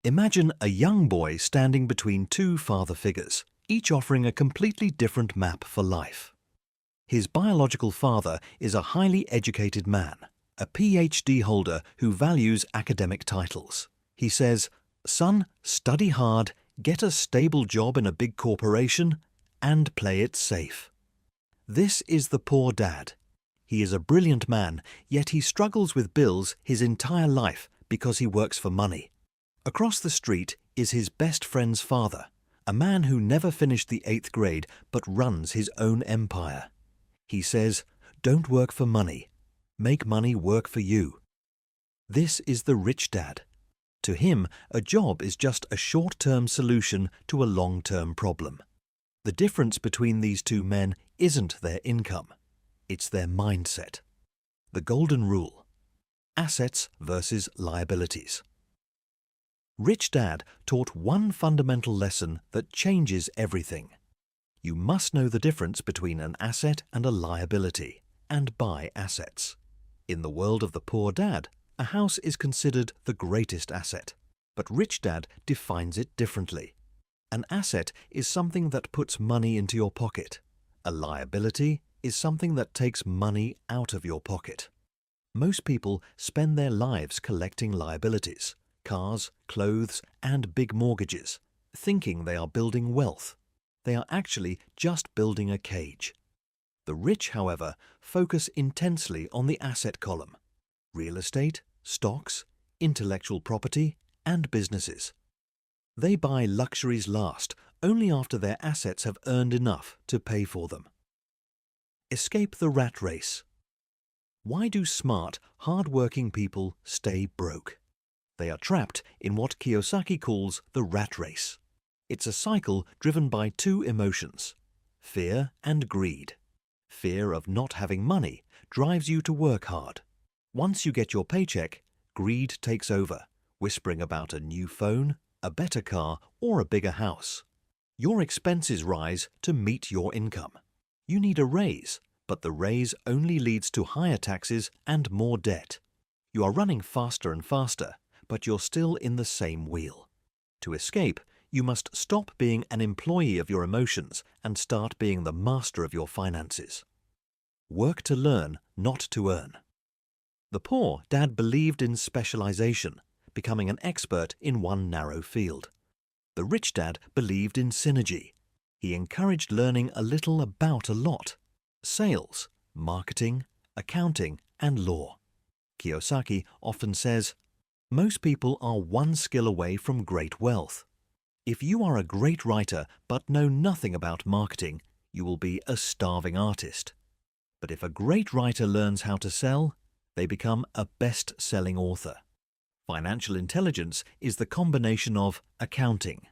Imagine a young boy standing between two father figures, each offering a completely different map for life. His biological father is a highly educated man, a PhD holder who values academic titles. He says, "Son, study hard, get a stable job in a big corporation, and play it safe." This is the poor dad. He is a brilliant man, yet he struggles with bills his entire life because he works for money. Across the street is his best friend's father, a man who never finished the 8th grade but runs his own empire. He says, "Don't work for money. Make money work for you." This is the rich dad. To him, a job is just a short-term solution to a long-term problem. The difference between these two men isn't their income. It's their mindset. The golden rule: assets versus liabilities. Rich Dad taught one fundamental lesson that changes everything. You must know the difference between an asset and a liability, and buy assets. In the world of the poor dad, a house is considered the greatest asset, but Rich Dad defines it differently. An asset is something that puts money into your pocket. A liability is something that takes money out of your pocket. Most people spend their lives collecting liabilities, cars, clothes, and big mortgages, thinking they are building wealth. They are actually just building a cage. The rich, however, focus intensely on the asset column: real estate, stocks, intellectual property, and businesses. They buy luxuries last, only after their assets have earned enough to pay for them. Escape the rat race. Why do smart, hard-working people stay broke? They are trapped in what Kiyosaki calls the rat race. It's a cycle driven by two emotions: fear and greed. Fear of not having money drives you to work hard. Once you get your paycheck, greed takes over, whispering about a new phone, a better car, or a bigger house. Your expenses rise to meet your income. You need a raise, but the raise only leads to higher taxes and more debt. You are running faster and faster, but you're still in the same wheel. To escape, you must stop being an employee of your emotions and start being the master of your finances. Work to learn, not to earn. The poor dad believed in specialization, becoming an expert in one narrow field. The rich dad believed in synergy. He encouraged learning a little about a lot: sales, marketing, accounting, and law. Kiyosaki often says, "Most people are one skill away from great wealth." If you are a great writer but know nothing about marketing, you will be a starving artist. But if a great writer learns how to sell, they become a best-selling author. Financial intelligence is the combination of accounting,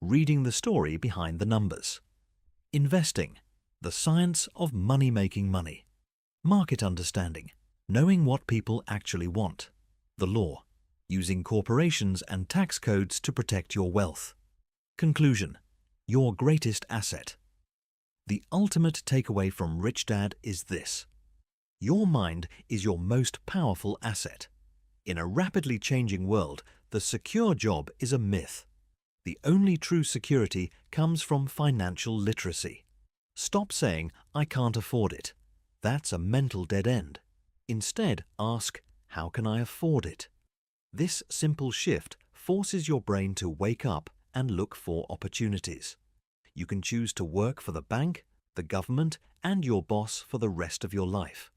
reading the story behind the numbers; investing, the science of money-making money; market understanding, knowing what people actually want; the law, using corporations and tax codes to protect your wealth. Conclusion: your greatest asset. The ultimate takeaway from Rich Dad is this: your mind is your most powerful asset. In a rapidly changing world, the secure job is a myth. The only true security comes from financial literacy. Stop saying, "I can't afford it." That's a mental dead end. Instead, ask, "How can I afford it?" This simple shift forces your brain to wake up and look for opportunities. You can choose to work for the bank, the government, and your boss for the rest of your life.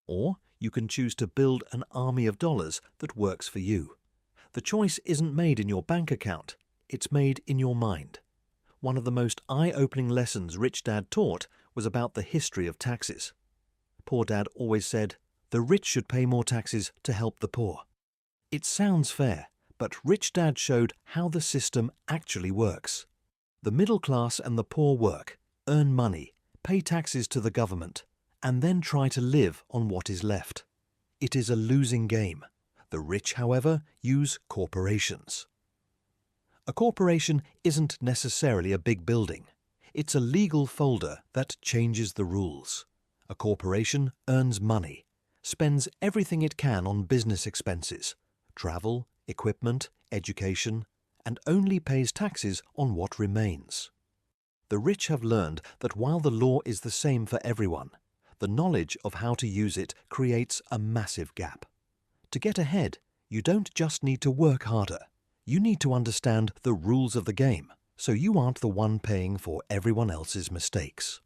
Or you can choose to build an army of dollars that works for you. The choice isn't made in your bank account, it's made in your mind. One of the most eye-opening lessons Rich Dad taught was about the history of taxes. Poor Dad always said, "The rich should pay more taxes to help the poor." It sounds fair, but Rich Dad showed how the system actually works. The middle class and the poor work, earn money, pay taxes to the government, and then try to live on what is left. It is a losing game. The rich, however, use corporations. A corporation isn't necessarily a big building. It's a legal folder that changes the rules. A corporation earns money, spends everything it can on business expenses: travel, equipment, education, and only pays taxes on what remains. The rich have learned that while the law is the same for everyone, the knowledge of how to use it creates a massive gap. To get ahead, you don't just need to work harder. You need to understand the rules of the game, so you aren't the one paying for everyone else's mistakes.